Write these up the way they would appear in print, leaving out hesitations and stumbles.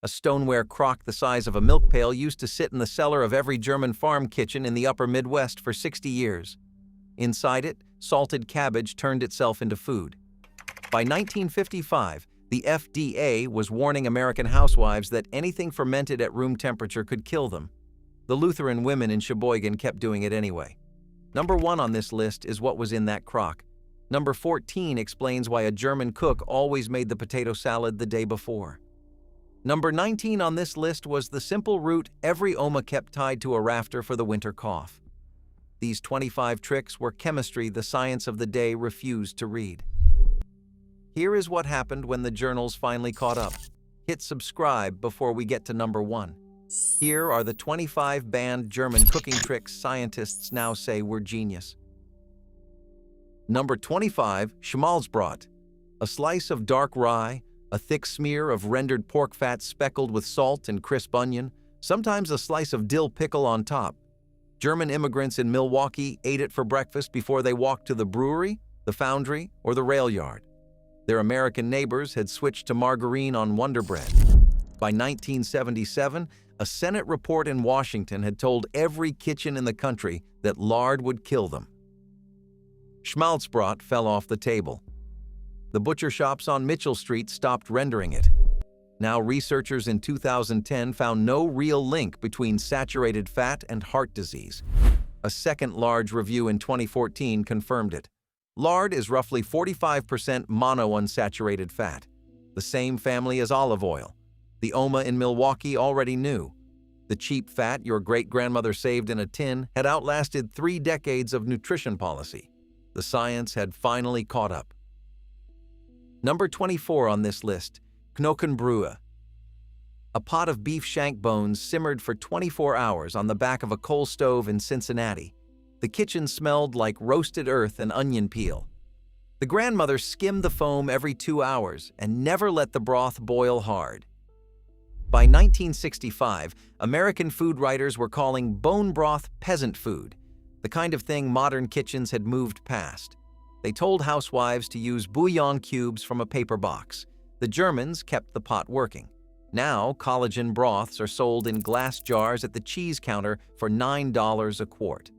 A stoneware crock the size of a milk pail used to sit in the cellar of every German farm kitchen in the upper Midwest for 60 years. Inside it, salted cabbage turned itself into food. By 1955, the FDA was warning American housewives that anything fermented at room temperature could kill them. The Lutheran women in Sheboygan kept doing it anyway. Number 1 on this list is what was in that crock. Number 14 explains why a German cook always made the potato salad the day before. Number 19 on this list was the simple root every Oma kept tied to a rafter for the winter cough. These 25 tricks were chemistry the science of the day refused to read. Here is what happened when the journals finally caught up. Hit subscribe before we get to number 1. Here are the 25 banned German cooking tricks scientists now say were genius. Number 25, Schmalzbrot. A slice of dark rye, a thick smear of rendered pork fat speckled with salt and crisp onion, sometimes a slice of dill pickle on top. German immigrants in Milwaukee ate it for breakfast before they walked to the brewery, the foundry, or the rail yard. Their American neighbors had switched to margarine on Wonder Bread. By 1977, a Senate report in Washington had told every kitchen in the country that lard would kill them. Schmalzbrot fell off the table. The butcher shops on Mitchell Street stopped rendering it. Now researchers in 2010 found no real link between saturated fat and heart disease. A second large review in 2014 confirmed it. Lard is roughly 45% monounsaturated fat, the same family as olive oil. The Oma in Milwaukee already knew. The cheap fat your great-grandmother saved in a tin had outlasted 3 decades of nutrition policy. The science had finally caught up. Number 24 on this list, Knochenbrühe. A pot of beef shank bones simmered for 24 hours on the back of a coal stove in Cincinnati. The kitchen smelled like roasted earth and onion peel. The grandmother skimmed the foam every 2 hours and never let the broth boil hard. By 1965, American food writers were calling bone broth peasant food, the kind of thing modern kitchens had moved past. They told housewives to use bouillon cubes from a paper box. The Germans kept the pot working. Now, collagen broths are sold in glass jars at the cheese counter for $9 a quart.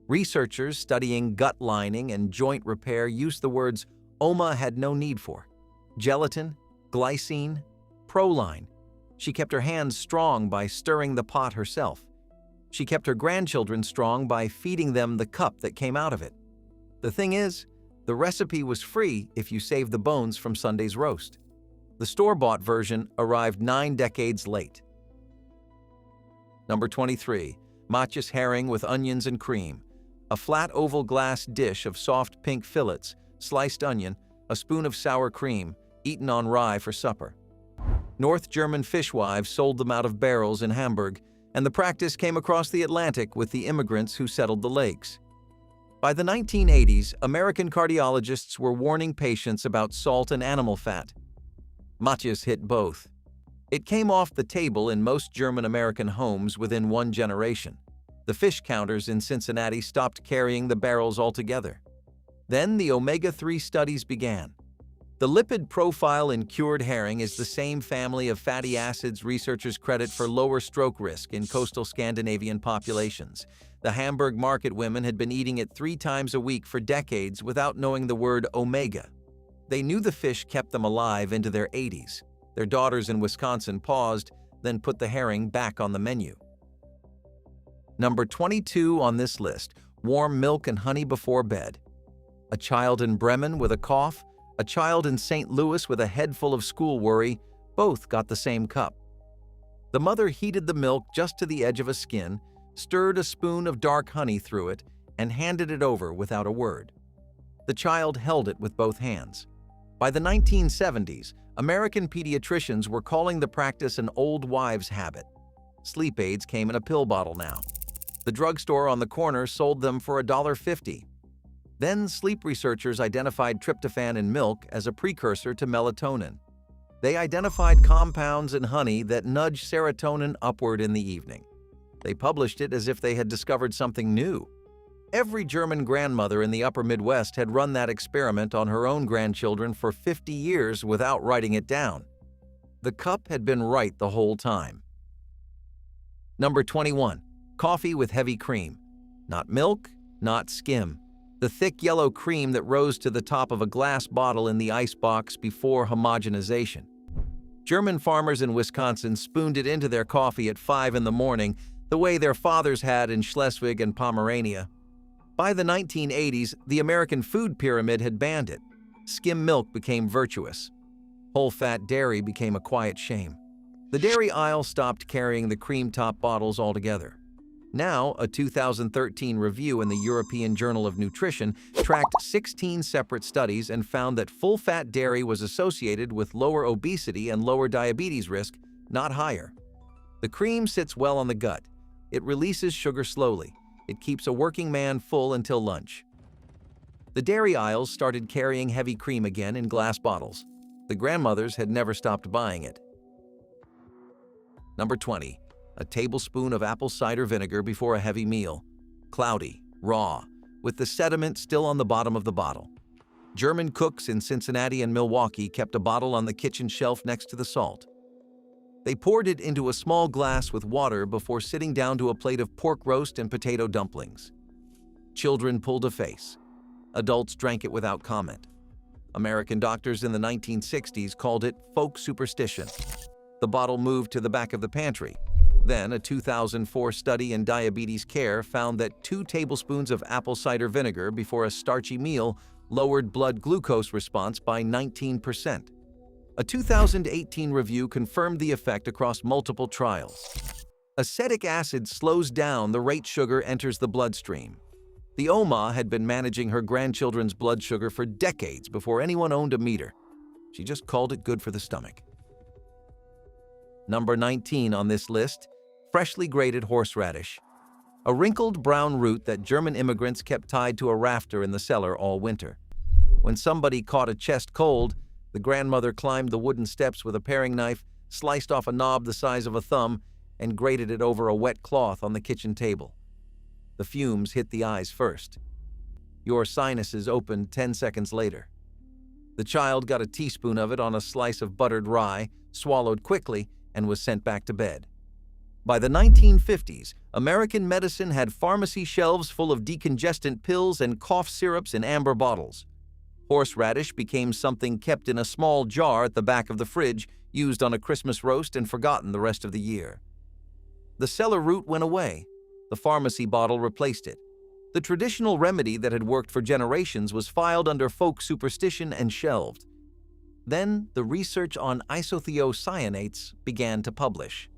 Researchers studying gut lining and joint repair used the words Oma had no need for: gelatin, glycine, proline. She kept her hands strong by stirring the pot herself. She kept her grandchildren strong by feeding them the cup that came out of it. The thing is, the recipe was free if you saved the bones from Sunday's roast. The store-bought version arrived 9 decades late. Number 23, Matthias herring with onions and cream. A flat oval glass dish of soft pink fillets, sliced onion, a spoon of sour cream, eaten on rye for supper. North German fishwives sold them out of barrels in Hamburg, and the practice came across the Atlantic with the immigrants who settled the lakes. By the 1980s, American cardiologists were warning patients about salt and animal fat. Matthias hit both. It came off the table in most German-American homes within 1 generation. The fish counters in Cincinnati stopped carrying the barrels altogether. Then the omega-3 studies began. The lipid profile in cured herring is the same family of fatty acids researchers credit for lower stroke risk in coastal Scandinavian populations. The Hamburg market women had been eating it 3 times a week for decades without knowing the word omega. They knew the fish kept them alive into their 80s. Their daughters in Wisconsin paused, then put the herring back on the menu. Number 22 on this list, warm milk and honey before bed. A child in Bremen with a cough, a child in St. Louis with a head full of school worry, both got the same cup. The mother heated the milk just to the edge of a skin, stirred a spoon of dark honey through it, and handed it over without a word. The child held it with both hands. By the 1970s, American pediatricians were calling the practice an old wives' habit. Sleep aids came in a pill bottle now. The drugstore on the corner sold them for $1.50. Then sleep researchers identified tryptophan in milk as a precursor to melatonin. They identified compounds in honey that nudge serotonin upward in the evening. They published it as if they had discovered something new. Every German grandmother in the upper Midwest had run that experiment on her own grandchildren for 50 years without writing it down. The cup had been right the whole time. Number 21. Coffee with heavy cream. Not milk, not skim. The thick yellow cream that rose to the top of a glass bottle in the icebox before homogenization. German farmers in Wisconsin spooned it into their coffee at 5 in the morning, the way their fathers had in Schleswig and Pomerania. By the 1980s, the American food pyramid had banned it. Skim milk became virtuous. Whole-fat dairy became a quiet shame. The dairy aisle stopped carrying the cream-top bottles altogether. Now, a 2013 review in the European Journal of Nutrition tracked 16 separate studies and found that full-fat dairy was associated with lower obesity and lower diabetes risk, not higher. The cream sits well on the gut. It releases sugar slowly. It keeps a working man full until lunch. The dairy aisles started carrying heavy cream again in glass bottles. The grandmothers had never stopped buying it. Number 20. A tablespoon of apple cider vinegar before a heavy meal. Cloudy, raw, with the sediment still on the bottom of the bottle. German cooks in Cincinnati and Milwaukee kept a bottle on the kitchen shelf next to the salt. They poured it into a small glass with water before sitting down to a plate of pork roast and potato dumplings. Children pulled a face. Adults drank it without comment. American doctors in the 1960s called it folk superstition. The bottle moved to the back of the pantry. Then, a 2004 study in diabetes care found that 2 tablespoons of apple cider vinegar before a starchy meal lowered blood glucose response by 19%. A 2018 review confirmed the effect across multiple trials. Acetic acid slows down the rate sugar enters the bloodstream. The Oma had been managing her grandchildren's blood sugar for decades before anyone owned a meter. She just called it good for the stomach. Number 19 on this list, freshly grated horseradish. A wrinkled brown root that German immigrants kept tied to a rafter in the cellar all winter. When somebody caught a chest cold, the grandmother climbed the wooden steps with a paring knife, sliced off a knob the size of a thumb, and grated it over a wet cloth on the kitchen table. The fumes hit the eyes first. Your sinuses opened 10 seconds later. The child got a teaspoon of it on a slice of buttered rye, swallowed quickly, and was sent back to bed. By the 1950s, American medicine had pharmacy shelves full of decongestant pills and cough syrups in amber bottles. Horseradish became something kept in a small jar at the back of the fridge, used on a Christmas roast and forgotten the rest of the year. The cellar root went away. The pharmacy bottle replaced it. The traditional remedy that had worked for generations was filed under folk superstition and shelved. Then, the research on isothiocyanates began to publish.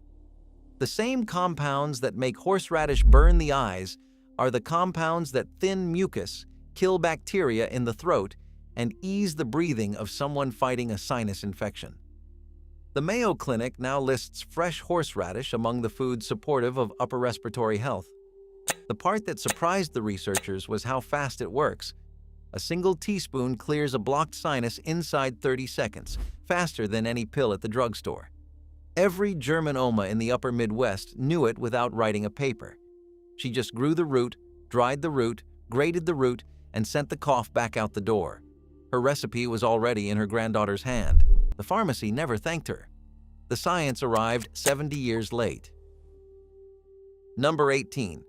The same compounds that make horseradish burn the eyes are the compounds that thin mucus, kill bacteria in the throat, and ease the breathing of someone fighting a sinus infection. The Mayo Clinic now lists fresh horseradish among the foods supportive of upper respiratory health. The part that surprised the researchers was how fast it works. A single teaspoon clears a blocked sinus inside 30 seconds, faster than any pill at the drugstore. Every German Oma in the upper Midwest knew it without writing a paper. She just grew the root, dried the root, grated the root, and sent the cough back out the door. Her recipe was already in her granddaughter's hand. The pharmacy never thanked her. The science arrived 70 years late. Number 18.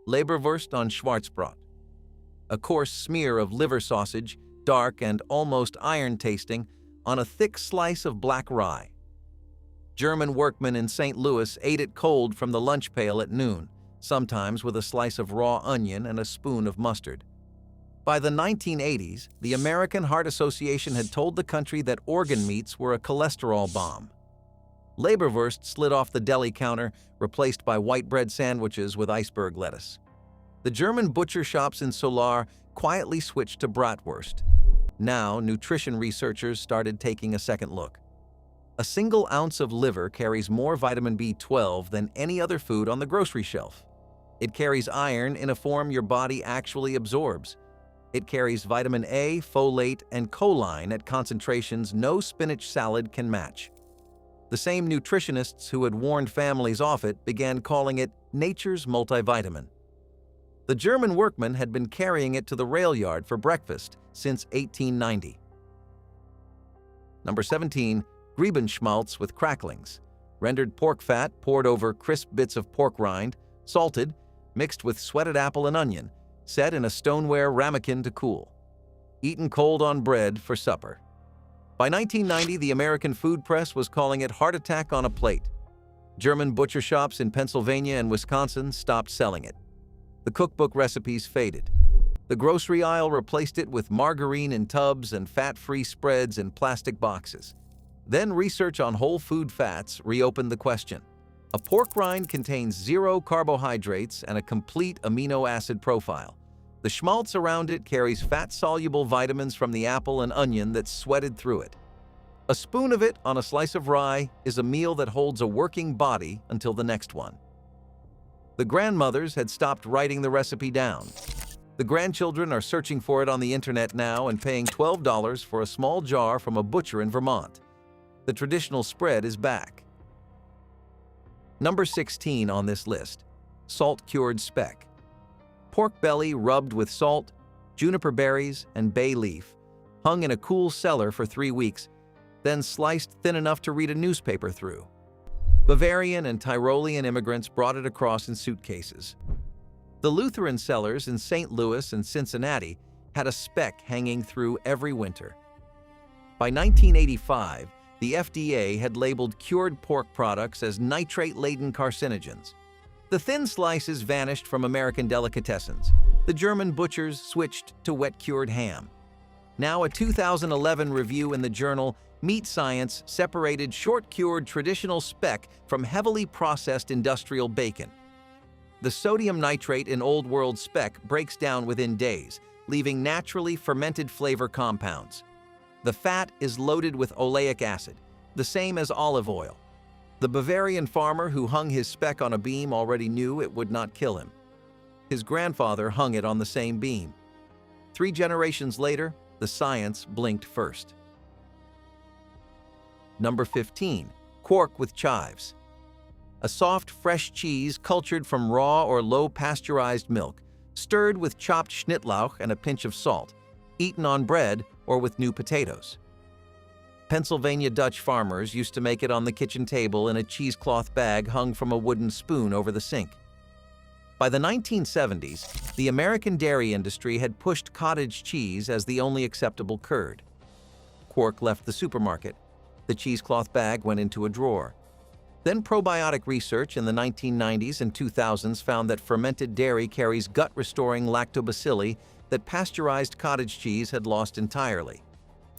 Leberwurst on Schwarzbrot. A coarse smear of liver sausage, dark and almost iron-tasting, on a thick slice of black rye. German workmen in St. Louis ate it cold from the lunch pail at noon, sometimes with a slice of raw onion and a spoon of mustard. By the 1980s, the American Heart Association had told the country that organ meats were a cholesterol bomb. Leberwurst slid off the deli counter, replaced by white bread sandwiches with iceberg lettuce. The German butcher shops in Solar quietly switched to bratwurst. Now, nutrition researchers started taking a second look. A single ounce of liver carries more vitamin B12 than any other food on the grocery shelf. It carries iron in a form your body actually absorbs. It carries vitamin A, folate, and choline at concentrations no spinach salad can match. The same nutritionists who had warned families off it began calling it nature's multivitamin. The German workmen had been carrying it to the rail yard for breakfast since 1890. Number 17. Griebenschmaltz with cracklings, rendered pork fat poured over crisp bits of pork rind, salted, mixed with sweated apple and onion, set in a stoneware ramekin to cool. Eaten cold on bread for supper. By 1990, the American food press was calling it heart attack on a plate. German butcher shops in Pennsylvania and Wisconsin stopped selling it. The cookbook recipes faded. The grocery aisle replaced it with margarine in tubs and fat-free spreads in plastic boxes. Then research on whole food fats reopened the question. A pork rind contains 0 carbohydrates and a complete amino acid profile. The schmaltz around it carries fat-soluble vitamins from the apple and onion that sweated through it. A spoon of it on a slice of rye is a meal that holds a working body until the next one. The grandmothers had stopped writing the recipe down. The grandchildren are searching for it on the internet now and paying $12 for a small jar from a butcher in Vermont. The traditional spread is back. Number 16 on this list, salt-cured speck. Pork belly rubbed with salt, juniper berries, and bay leaf, hung in a cool cellar for 3 weeks, then sliced thin enough to read a newspaper through. Bavarian and Tyrolean immigrants brought it across in suitcases. The Lutheran cellars in St. Louis and Cincinnati had a speck hanging through every winter. By 1985, the FDA had labeled cured pork products as nitrate-laden carcinogens. The thin slices vanished from American delicatessens. The German butchers switched to wet-cured ham. Now, a 2011 review in the journal Meat Science separated short-cured traditional speck from heavily processed industrial bacon. The sodium nitrate in Old World speck breaks down within days, leaving naturally fermented flavor compounds. The fat is loaded with oleic acid, the same as olive oil. The Bavarian farmer who hung his speck on a beam already knew it would not kill him. His grandfather hung it on the same beam. 3 generations later, the science blinked first. Number 15. Quark with chives. A soft, fresh cheese cultured from raw or low-pasteurized milk, stirred with chopped schnittlauch and a pinch of salt, eaten on bread or with new potatoes. Pennsylvania Dutch farmers used to make it on the kitchen table in a cheesecloth bag hung from a wooden spoon over the sink. By the 1970s, the American dairy industry had pushed cottage cheese as the only acceptable curd. Quark left the supermarket. The cheesecloth bag went into a drawer. Then probiotic research in the 1990s and 2000s found that fermented dairy carries gut-restoring lactobacilli that pasteurized cottage cheese had lost entirely.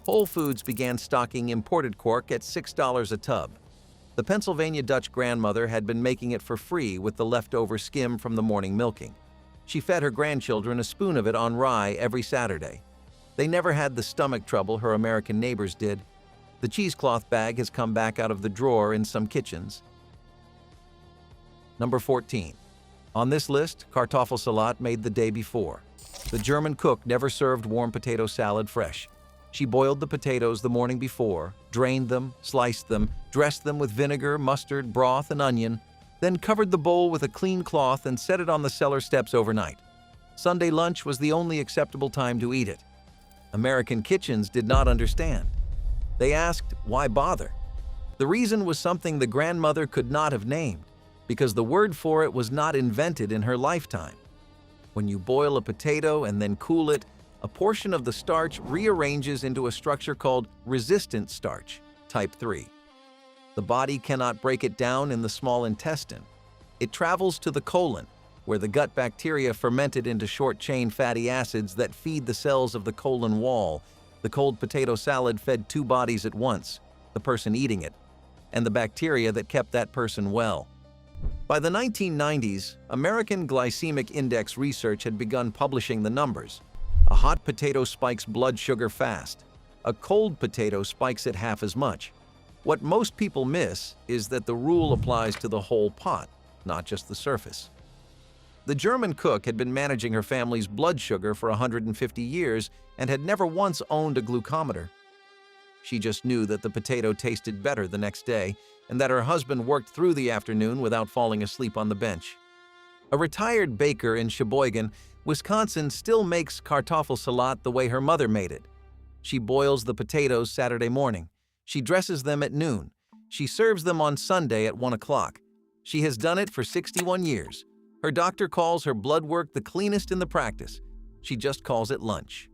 Whole Foods began stocking imported quark at $6 a tub. The Pennsylvania Dutch grandmother had been making it for free with the leftover skim from the morning milking. She fed her grandchildren a spoon of it on rye every Saturday. They never had the stomach trouble her American neighbors did. The cheesecloth bag has come back out of the drawer in some kitchens. Number 14. On this list, Kartoffelsalat made the day before. The German cook never served warm potato salad fresh. She boiled the potatoes the morning before, drained them, sliced them, dressed them with vinegar, mustard, broth, and onion, then covered the bowl with a clean cloth and set it on the cellar steps overnight. Sunday lunch was the only acceptable time to eat it. American kitchens did not understand. They asked, why bother? The reason was something the grandmother could not have named, because the word for it was not invented in her lifetime. When you boil a potato and then cool it, a portion of the starch rearranges into a structure called resistant starch, type 3. The body cannot break it down in the small intestine. It travels to the colon, where the gut bacteria ferment it into short-chain fatty acids that feed the cells of the colon wall. The cold potato salad fed 2 bodies at once, the person eating it, and the bacteria that kept that person well. By the 1990s, American Glycemic Index research had begun publishing the numbers. A hot potato spikes blood sugar fast. A cold potato spikes it half as much. What most people miss is that the rule applies to the whole pot, not just the surface. The German cook had been managing her family's blood sugar for 150 years and had never once owned a glucometer. She just knew that the potato tasted better the next day and that her husband worked through the afternoon without falling asleep on the bench. A retired baker in Sheboygan, Wisconsin still makes Kartoffelsalat the way her mother made it. She boils the potatoes Saturday morning, She dresses them at noon. She serves them on Sunday at 1 o'clock. She has done it for 61 years. Her doctor calls her blood work the cleanest in the practice. She just calls it lunch.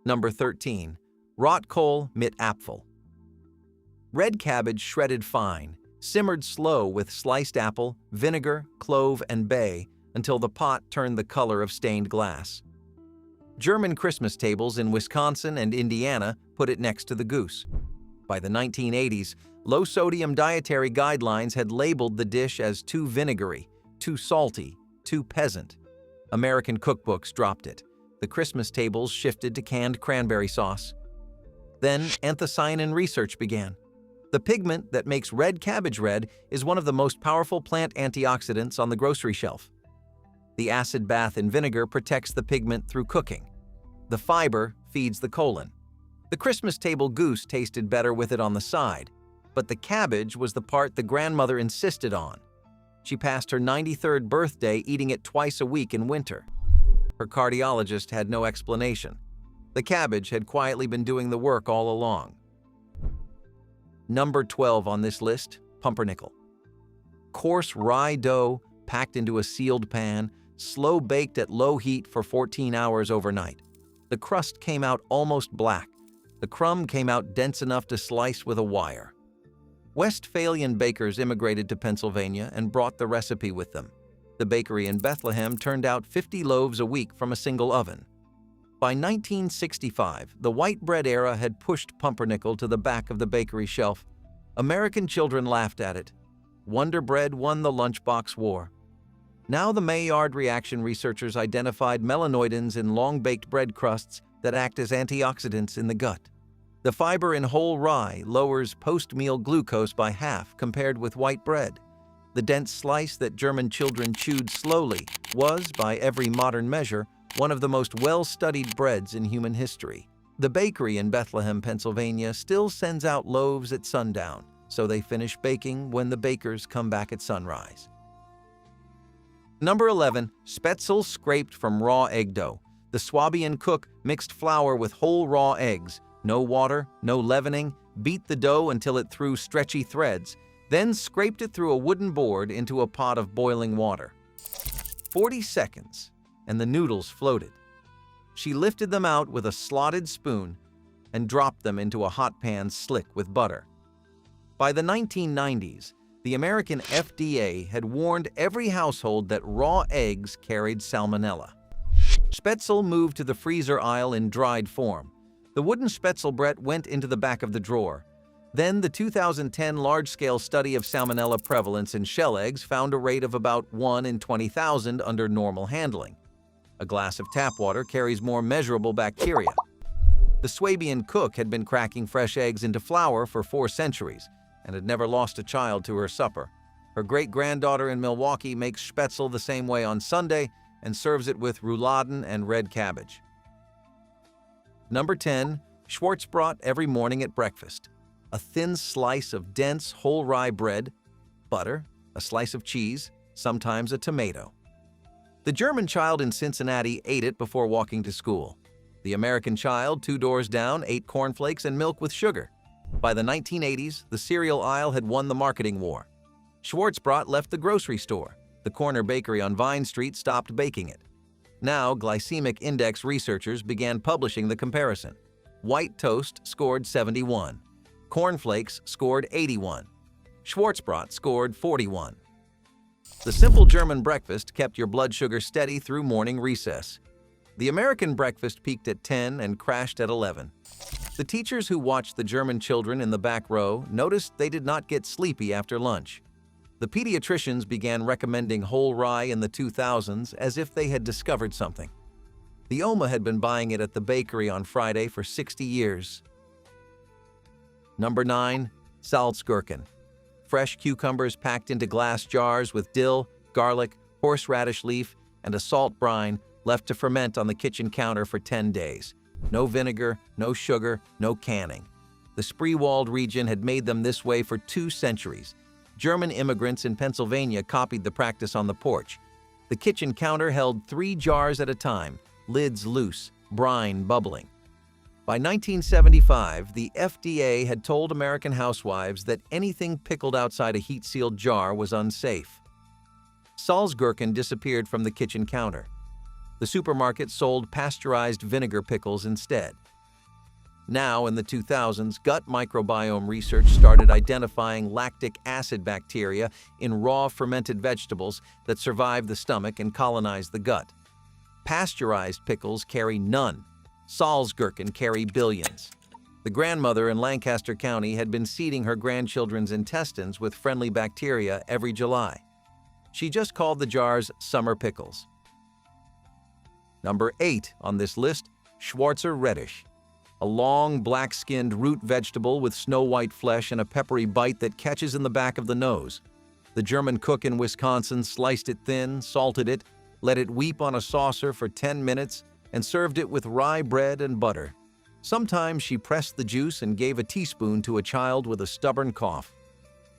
Number 13. Rotkohl mit Apfel. Red cabbage shredded fine, simmered slow with sliced apple, vinegar, clove, and bay until the pot turned the color of stained glass. German Christmas tables in Wisconsin and Indiana put it next to the goose. By the 1980s, low-sodium dietary guidelines had labeled the dish as too vinegary, too salty, too peasant. American cookbooks dropped it. The Christmas tables shifted to canned cranberry sauce. Then anthocyanin research began. The pigment that makes red cabbage red is one of the most powerful plant antioxidants on the grocery shelf. The acid bath in vinegar protects the pigment through cooking. The fiber feeds the colon. The Christmas table goose tasted better with it on the side, but the cabbage was the part the grandmother insisted on. She passed her 93rd birthday eating it twice a week in winter. Her cardiologist had no explanation. The cabbage had quietly been doing the work all along. Number 12 on this list, pumpernickel. Coarse rye dough packed into a sealed pan, slow baked at low heat for 14 hours overnight. The crust came out almost black. The crumb came out dense enough to slice with a wire. Westphalian bakers immigrated to Pennsylvania and brought the recipe with them. The bakery in Bethlehem turned out 50 loaves a week from a single oven. By 1965, the white bread era had pushed pumpernickel to the back of the bakery shelf. American children laughed at it. Wonder Bread won the lunchbox war. Now the Maillard reaction researchers identified melanoidins in long-baked bread crusts that act as antioxidants in the gut. The fiber in whole rye lowers post-meal glucose by half compared with white bread. The dense slice that German children chewed slowly was, by every modern measure, one of the most well-studied breads in human history. The bakery in Bethlehem, Pennsylvania still sends out loaves at sundown, so they finish baking when the bakers come back at sunrise. Number 11. Spätzle scraped from raw egg dough. The Swabian cook mixed flour with whole raw eggs. No water, no leavening, beat the dough until it threw stretchy threads, then scraped it through a wooden board into a pot of boiling water. 40 seconds, and the noodles floated. She lifted them out with a slotted spoon and dropped them into a hot pan slick with butter. By the 1990s, the American FDA had warned every household that raw eggs carried salmonella. Spätzle moved to the freezer aisle in dried form. The wooden Spätzlebrett went into the back of the drawer. Then the 2010 large-scale study of salmonella prevalence in shell eggs found a rate of about 1 in 20,000 under normal handling. A glass of tap water carries more measurable bacteria. The Swabian cook had been cracking fresh eggs into flour for 4 centuries and had never lost a child to her supper. Her great-granddaughter in Milwaukee makes Spätzle the same way on Sunday and serves it with rouladen and red cabbage. Number 10. Schwarzbrot every morning at breakfast. A thin slice of dense whole rye bread, butter, a slice of cheese, sometimes a tomato. The German child in Cincinnati ate it before walking to school. The American child 2 doors down ate cornflakes and milk with sugar. By the 1980s, the cereal aisle had won the marketing war. Schwarzbrot left the grocery store. The corner bakery on Vine Street stopped baking it. Now, glycemic index researchers began publishing the comparison. White toast scored 71. Cornflakes scored 81. Schwarzbrot scored 41. The simple German breakfast kept your blood sugar steady through morning recess. The American breakfast peaked at 10 and crashed at 11. The teachers who watched the German children in the back row noticed they did not get sleepy after lunch. The pediatricians began recommending whole rye in the 2000s as if they had discovered something. The Oma had been buying it at the bakery on Friday for 60 years. Number 9. Salzgurken. Fresh cucumbers packed into glass jars with dill, garlic, horseradish leaf, and a salt brine left to ferment on the kitchen counter for 10 days. No vinegar, no sugar, no canning. The Spreewald region had made them this way for 2 centuries. German immigrants in Pennsylvania copied the practice on the porch. The kitchen counter held 3 jars at a time, lids loose, brine bubbling. By 1975, the FDA had told American housewives that anything pickled outside a heat-sealed jar was unsafe. Salzgurken disappeared from the kitchen counter. The supermarket sold pasteurized vinegar pickles instead. Now, in the 2000s, gut microbiome research started identifying lactic acid bacteria in raw fermented vegetables that survive the stomach and colonize the gut. Pasteurized pickles carry none. Salzgurken carry billions. The grandmother in Lancaster County had been seeding her grandchildren's intestines with friendly bacteria every July. She just called the jars summer pickles. Number 8 on this list, Schwarzer radish. A long, black-skinned root vegetable with snow-white flesh and a peppery bite that catches in the back of the nose. The German cook in Wisconsin sliced it thin, salted it, let it weep on a saucer for 10 minutes, and served it with rye bread and butter. Sometimes she pressed the juice and gave a teaspoon to a child with a stubborn cough.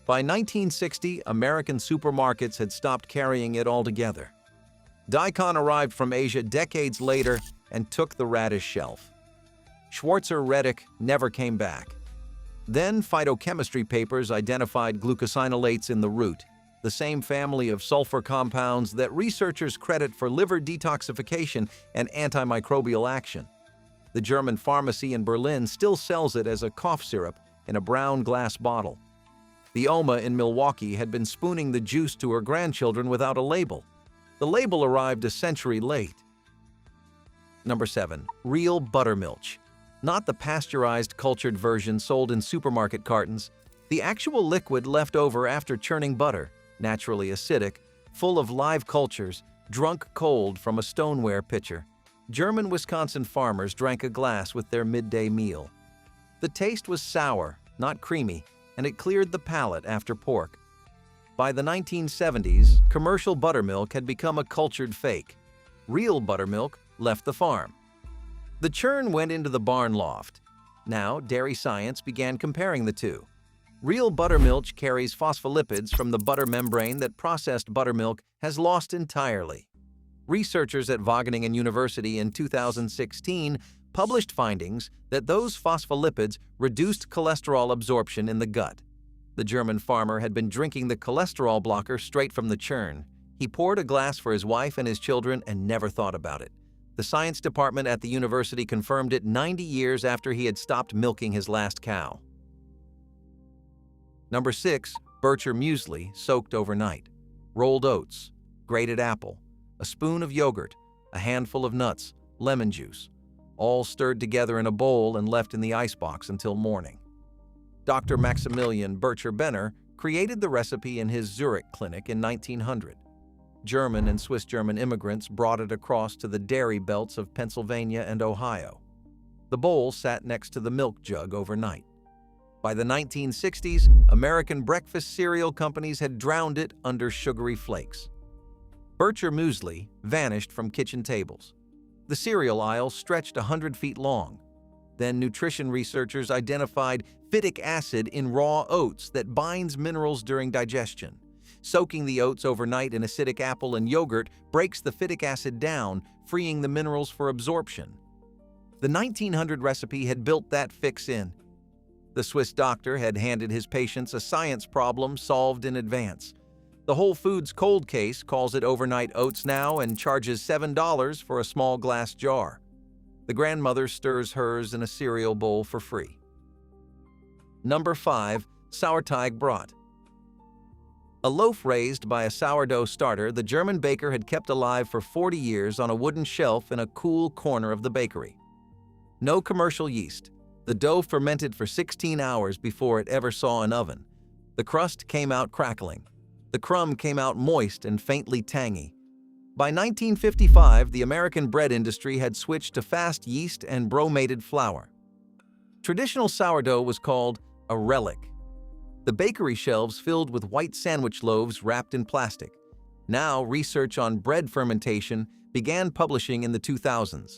By 1960, American supermarkets had stopped carrying it altogether. Daikon arrived from Asia decades later and took the radish shelf. Schwarzer radish never came back. Then phytochemistry papers identified glucosinolates in the root, the same family of sulfur compounds that researchers credit for liver detoxification and antimicrobial action. The German pharmacy in Berlin still sells it as a cough syrup in a brown glass bottle. The Oma in Milwaukee had been spooning the juice to her grandchildren without a label. The label arrived a century late. Number 7. Real buttermilk. Not the pasteurized cultured version sold in supermarket cartons, the actual liquid left over after churning butter, naturally acidic, full of live cultures, drunk cold from a stoneware pitcher. German Wisconsin farmers drank a glass with their midday meal. The taste was sour, not creamy, and it cleared the palate after pork. By the 1970s, commercial buttermilk had become a cultured fake. Real buttermilk left the farm. The churn went into the barn loft. Now, dairy science began comparing the two. Real buttermilk carries phospholipids from the butter membrane that processed buttermilk has lost entirely. Researchers at Wageningen University in 2016 published findings that those phospholipids reduced cholesterol absorption in the gut. The German farmer had been drinking the cholesterol blocker straight from the churn. He poured a glass for his wife and his children and never thought about it. The science department at the university confirmed it 90 years after he had stopped milking his last cow. Number 6. Bircher muesli soaked overnight. Rolled oats, grated apple, a spoon of yogurt, a handful of nuts, lemon juice, all stirred together in a bowl and left in the icebox until morning. Dr. Maximilian Bircher-Benner created the recipe in his Zurich clinic in 1900. German and Swiss-German immigrants brought it across to the dairy belts of Pennsylvania and Ohio. The bowl sat next to the milk jug overnight. By the 1960s, American breakfast cereal companies had drowned it under sugary flakes. Bircher muesli vanished from kitchen tables. The cereal aisle stretched 100 feet long. Then nutrition researchers identified phytic acid in raw oats that binds minerals during digestion. Soaking the oats overnight in acidic apple and yogurt breaks the phytic acid down, freeing the minerals for absorption. The 1900 recipe had built that fix in. The Swiss doctor had handed his patients a science problem solved in advance. The Whole Foods cold case calls it overnight oats now and charges $7 for a small glass jar. The grandmother stirs hers in a cereal bowl for free. Number 5. Sauerteig Brot. A loaf raised by a sourdough starter the German baker had kept alive for 40 years on a wooden shelf in a cool corner of the bakery. No commercial yeast. The dough fermented for 16 hours before it ever saw an oven. The crust came out crackling. The crumb came out moist and faintly tangy. By 1955, the American bread industry had switched to fast yeast and bromated flour. Traditional sourdough was called a relic. The bakery shelves filled with white sandwich loaves wrapped in plastic. Now, research on bread fermentation began publishing in the 2000s.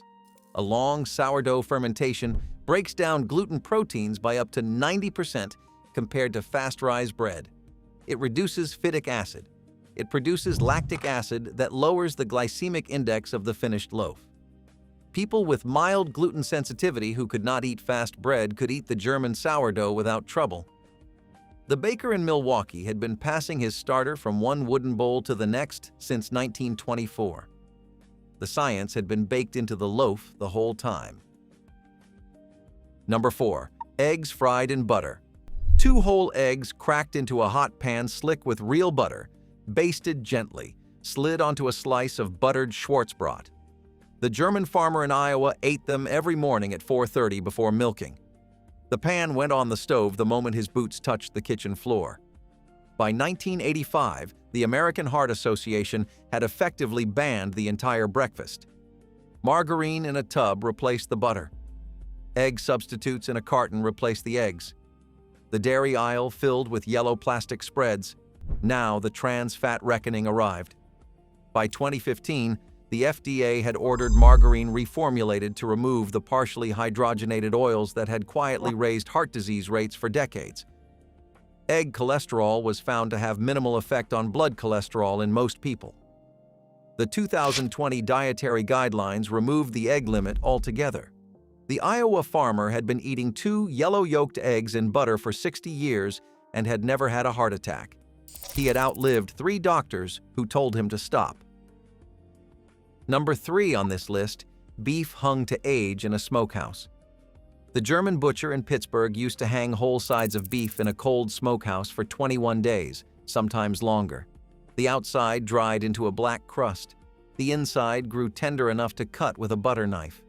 A long sourdough fermentation breaks down gluten proteins by up to 90% compared to fast-rise bread. It reduces phytic acid. It produces lactic acid that lowers the glycemic index of the finished loaf. People with mild gluten sensitivity who could not eat fast bread could eat the German sourdough without trouble. The baker in Milwaukee had been passing his starter from one wooden bowl to the next since 1924. The science had been baked into the loaf the whole time. Number 4. Eggs fried in butter. 2 whole eggs cracked into a hot pan slick with real butter, basted gently, slid onto a slice of buttered Schwarzbrot. The German farmer in Iowa ate them every morning at 4:30 before milking. The pan went on the stove the moment his boots touched the kitchen floor. By 1985, the American Heart Association had effectively banned the entire breakfast. Margarine in a tub replaced the butter. Egg substitutes in a carton replaced the eggs. The dairy aisle filled with yellow plastic spreads. Now the trans fat reckoning arrived. By 2015, the FDA had ordered margarine reformulated to remove the partially hydrogenated oils that had quietly raised heart disease rates for decades. Egg cholesterol was found to have minimal effect on blood cholesterol in most people. The 2020 dietary guidelines removed the egg limit altogether. The Iowa farmer had been eating 2 yellow-yolked eggs in butter for 60 years and had never had a heart attack. He had outlived 3 doctors who told him to stop. Number 3 on this list, beef hung to age in a smokehouse. The German butcher in Pittsburgh used to hang whole sides of beef in a cold smokehouse for 21 days, sometimes longer. The outside dried into a black crust. The inside grew tender enough to cut with a butter knife.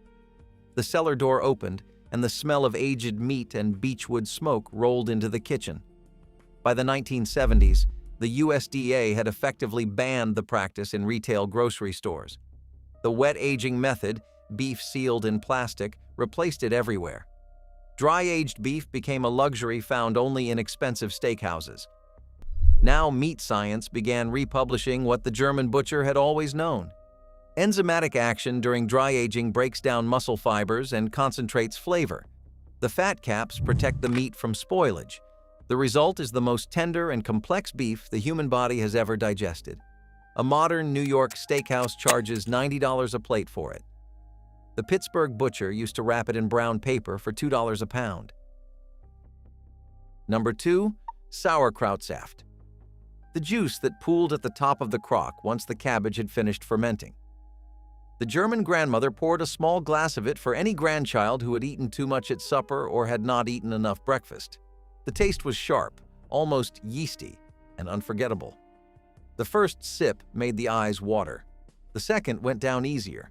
The cellar door opened, and the smell of aged meat and beechwood smoke rolled into the kitchen. By the 1970s, the USDA had effectively banned the practice in retail grocery stores. The wet aging method, beef sealed in plastic, replaced it everywhere. Dry-aged beef became a luxury found only in expensive steakhouses. Now meat science began republishing what the German butcher had always known. Enzymatic action during dry aging breaks down muscle fibers and concentrates flavor. The fat caps protect the meat from spoilage. The result is the most tender and complex beef the human body has ever digested. A modern New York steakhouse charges $90 a plate for it. The Pittsburgh butcher used to wrap it in brown paper for $2 a pound. Number 2. Sauerkraut saft. The juice that pooled at the top of the crock once the cabbage had finished fermenting. The German grandmother poured a small glass of it for any grandchild who had eaten too much at supper or had not eaten enough breakfast. The taste was sharp, almost yeasty, and unforgettable. The first sip made the eyes water. The second went down easier.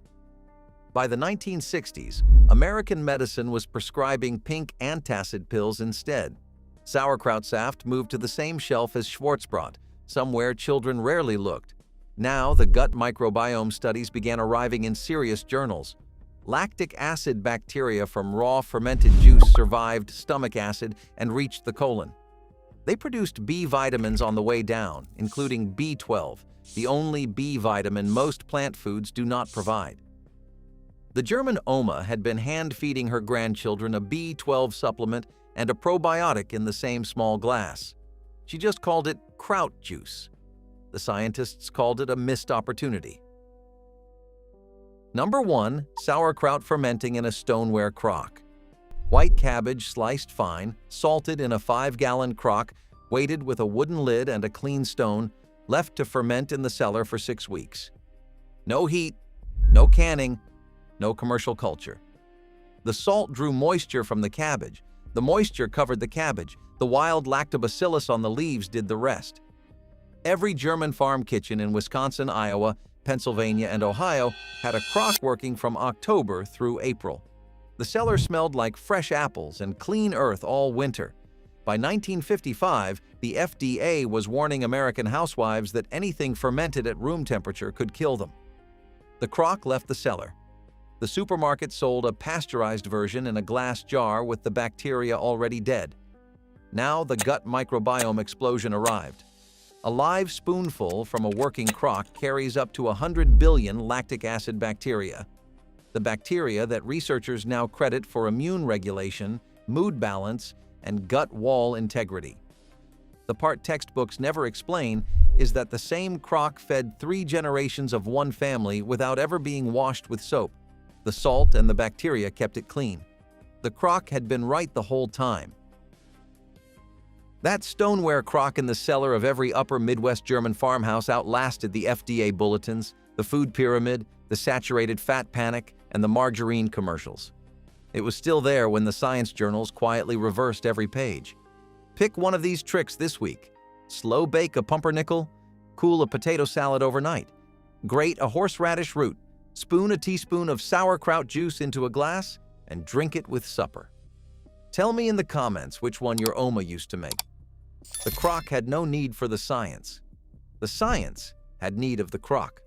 By the 1960s, American medicine was prescribing pink antacid pills instead. Sauerkraut saft moved to the same shelf as Schwarzbrot, somewhere children rarely looked. Now, the gut microbiome studies began arriving in serious journals. Lactic acid bacteria from raw fermented juice survived stomach acid and reached the colon. They produced B vitamins on the way down, including B12, the only B vitamin most plant foods do not provide. The German Oma had been hand-feeding her grandchildren a B12 supplement and a probiotic in the same small glass. She just called it kraut juice. The scientists called it a missed opportunity. Number 1. Sauerkraut fermenting in a stoneware crock. White cabbage sliced fine, salted in a 5-gallon crock, weighted with a wooden lid and a clean stone, left to ferment in the cellar for 6 weeks. No heat, no canning, no commercial culture. The salt drew moisture from the cabbage. The moisture covered the cabbage. The wild lactobacillus on the leaves did the rest. Every German farm kitchen in Wisconsin, Iowa, Pennsylvania, and Ohio had a crock working from October through April. The cellar smelled like fresh apples and clean earth all winter. By 1955, the FDA was warning American housewives that anything fermented at room temperature could kill them. The crock left the cellar. The supermarket sold a pasteurized version in a glass jar with the bacteria already dead. Now the gut microbiome explosion arrived. A live spoonful from a working crock carries up to 100 billion lactic acid bacteria. The bacteria that researchers now credit for immune regulation, mood balance, and gut wall integrity. The part textbooks never explain is that the same crock fed 3 generations of one family without ever being washed with soap. The salt and the bacteria kept it clean. The crock had been right the whole time. That stoneware crock in the cellar of every upper Midwest German farmhouse outlasted the FDA bulletins, the food pyramid, the saturated fat panic, and the margarine commercials. It was still there when the science journals quietly reversed every page. Pick one of these tricks this week. Slow bake a pumpernickel, cool a potato salad overnight, grate a horseradish root, spoon a teaspoon of sauerkraut juice into a glass, and drink it with supper. Tell me in the comments which one your Oma used to make. The crock had no need for the science. The science had need of the crock.